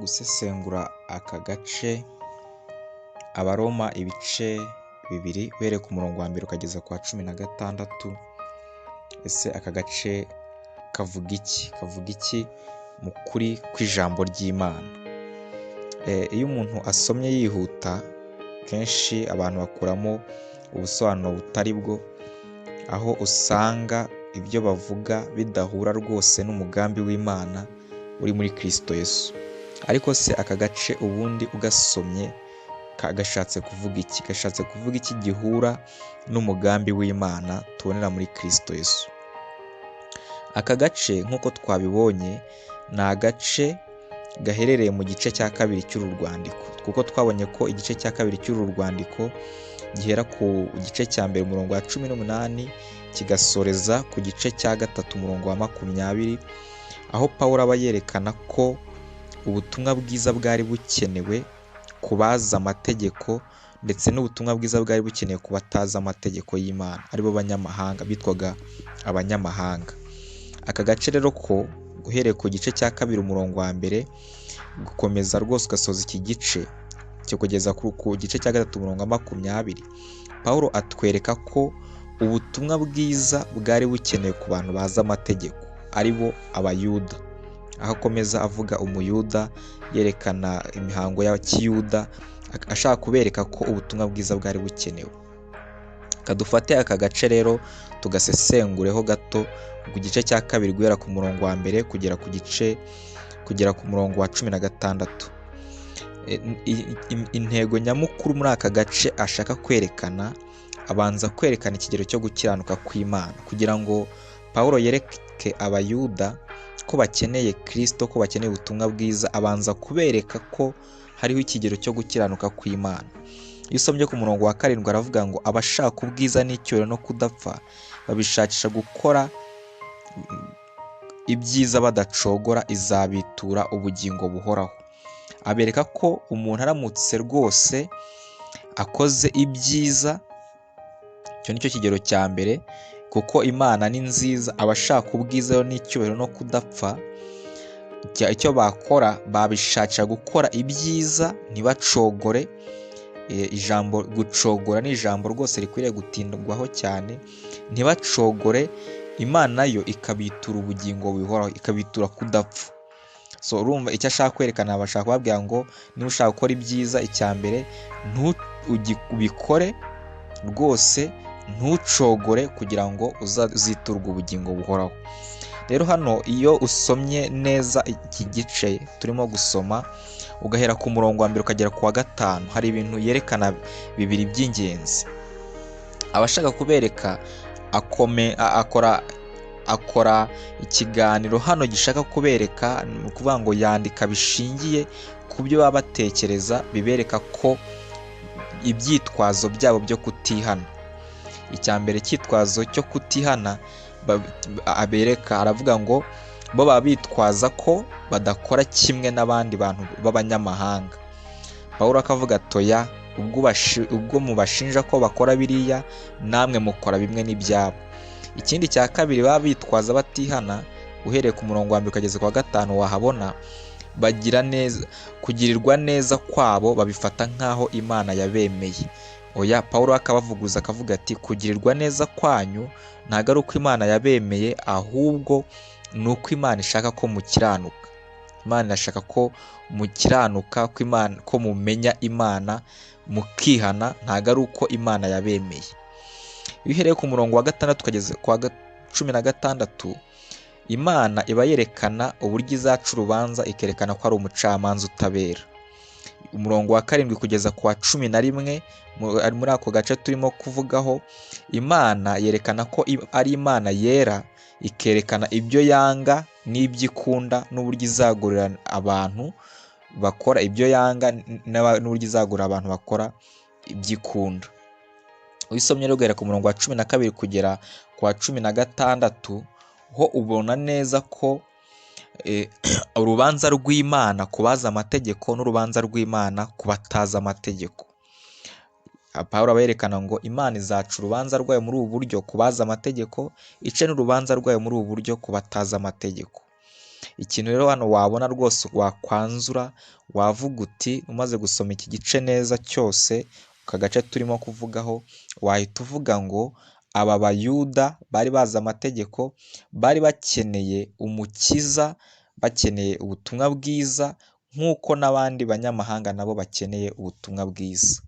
gusesengura aka gace Abaroma ibice 2 uhereye ku murongo wa 1 ukageza ku wa 16. Ese aka gace kavuga iki mu kuri kw'ijambo ry'Imana? Iyo umuntu asomye yihuta kenshi abantu bakuramo ubusobanuro butari bwo, aho usanga ibyo bavuga bidahura rwose n'umugambi w'Imana uri muri Kristo Yesu. Ariko se aka gace ubundi ugasomye gashatse kuvuga iki? Gashatse kuvuga iki gihura n'umugambi w'Imana tubonera muri Kristo Yesu? Aka gace nk'uko twabibonye ni agace gaherereye mu gice cya 2 cy'uru rwandiko, kuko twabonye ko igice cya 2 cy'uru rwandiko gihera ku gice cya 1 umurongo wa 18 kigasoreza ku gice cya 3 umurongo wa 20, aho Pawulo aba yerekana ko ubutumwa bwiza bwari bukenewe ku bazi amategeko ndetse n'ubutumwa bwiza bwari bukenewe ku batazi amategeko y'Imana, aribo banyamahanga bitwaga abanyamahanga. Aka gace rero ko uhereye ku gice cya 2 umurongo wa 1 gukomeza rwose ugasoza iki gice cyo kugeza ku gice cya 3 umurongo wa 20, Pawulo atwereka ko ubutumwa bwiza bwari bukenewe ku bantu bazi amategeko, aribo abayuda. Aho akomeza avuga umuyuda yerekana imihango ya kiyuda, ashaka kubereka ko ubutumwa bwiza bwari bukenewe. Kadufate aka gace rero tugasesengureho gato ku gice cya 2 guhera ku murongo wa 1 kugera ku murongo wa 16. Intego nyamukuru muri aka gace ashaka kwerekana, abanza kwerekana ikigero cyo gukiranuka kw'Imana, kugira ngo Pawulo yereke abayuda ko bakeneye Kristo, ko bakeneye ubutumwa bwiza. Abanza kubereka ko hariho ikigero cyo gukiranuka kw'Imana. Iyo usomye ku murongo wa 7 aravuga ngo abashaka ubwiza n'icyubahiro no kudapfa babishakisha gukora ibyiza badacogora, izabitura ubugingo buhoraho. Abereka ko umuntu aramutse rwose akoze ibyiza, icyo nicyo kigero cya mbere, kuko Imana ni nziza. Abashaka ubwiza n'icyubahiro no kudapfa, icyo bakora babishakira gukora ibyiza ntibacogore. Ijambo gucogora ni ijambo rwose rikwiriye gutindwaho cyane. Ntibacogore, Imana yo ikabitura ubugingo buhoraho, ikabitura kudapfa. So urumva icyo ashaka kwerekana, bashaka kubabwira ngo niba ushaka gukora ibyiza, icya mbere ubikore rwose, ntucogore kugira ngo uziturwe ubugingo buhoraho. Rero hano iyo usomye neza iki gice turimo gusoma, ugahera ku murongo wa 1 ukagera ku wa 5, hari ibintu yerekana bibiri by'ingenzi. Abashaka kubereka akora ikiganiro hano gishaka kubereka, ni ukuvuga ngo yandika bishingiye ku byo baba batekereza, bibereka ko ibyitwazo byabo byo kutihana. Icya mbere cyitwazo cyo kutihana abereka, aravuga ngo bo baba bitwaza ko badakora kimwe n'abandi bantu b'abanyamahanga. Pawulo akavuga toya, ubwo mubashinja ko bakora biriya, namwe mukora bimwe n'ibyabo. Ikindi cya kabiri baba bitwaza batihana, uhereye ku murongo wa 1 ukageza ku wa 5 wahabona, bagira neza, kugirirwa neza kwabo babifata nk'aho Imana yabemeye. Oya, Pawulo akabavuguza akavuga ati kugirirwa neza kwanyu ntabwo ari uko Imana yabemeye, ahubwo ni uko Imana ishaka ko mukiranuka. Imana irashaka ko mukiranuka, ko mumenya Imana mukihana, ntabwo ari uko Imana yabemeye. Iyo uhereye ku murongo wa 6 ukageza ku wa 16, Imana iba yerekana uburyo izaca urubanza, ikerekana ko ari umucamanza utabera. Umurongo wa 7 kugeza ku wa 11 muri ako gace turimo kuvugaho, Imana yerekana ko ari Imana yera, ikerekana ibyo yanga n'ibyo ikunda, n'uburyo izagurira abantu bakora ibyo yanga, n'uburyo izagurira abantu bakora ibyo ikunda. Wisomye rero ku murongo wa 12 kugera ku wa 16, ho ubona neza ko urubanza rw'Imana ku bazi amategeko n'urubanza rw'Imana ku batazi amategeko. Pawulo aberekana ngo Imana izaca urubanza rwayo muri ubu buryo ku bazi amategeko, ice n'urubanza rwayo muri ubu buryo ku batazi amategeko. Ikintu rero hano wabona rwose wakwanzura, wavuga uti umaze gusoma iki gice neza cyose, aka gace turimo kuvugaho, wahita uvuga ngo aba bayuda bari bazi amategeko, bari bakeneye umukiza, bakeneye ubutumwa bwiza nk'uko n'abandi banyamahanga nabo bakeneye ubutumwa bwiza.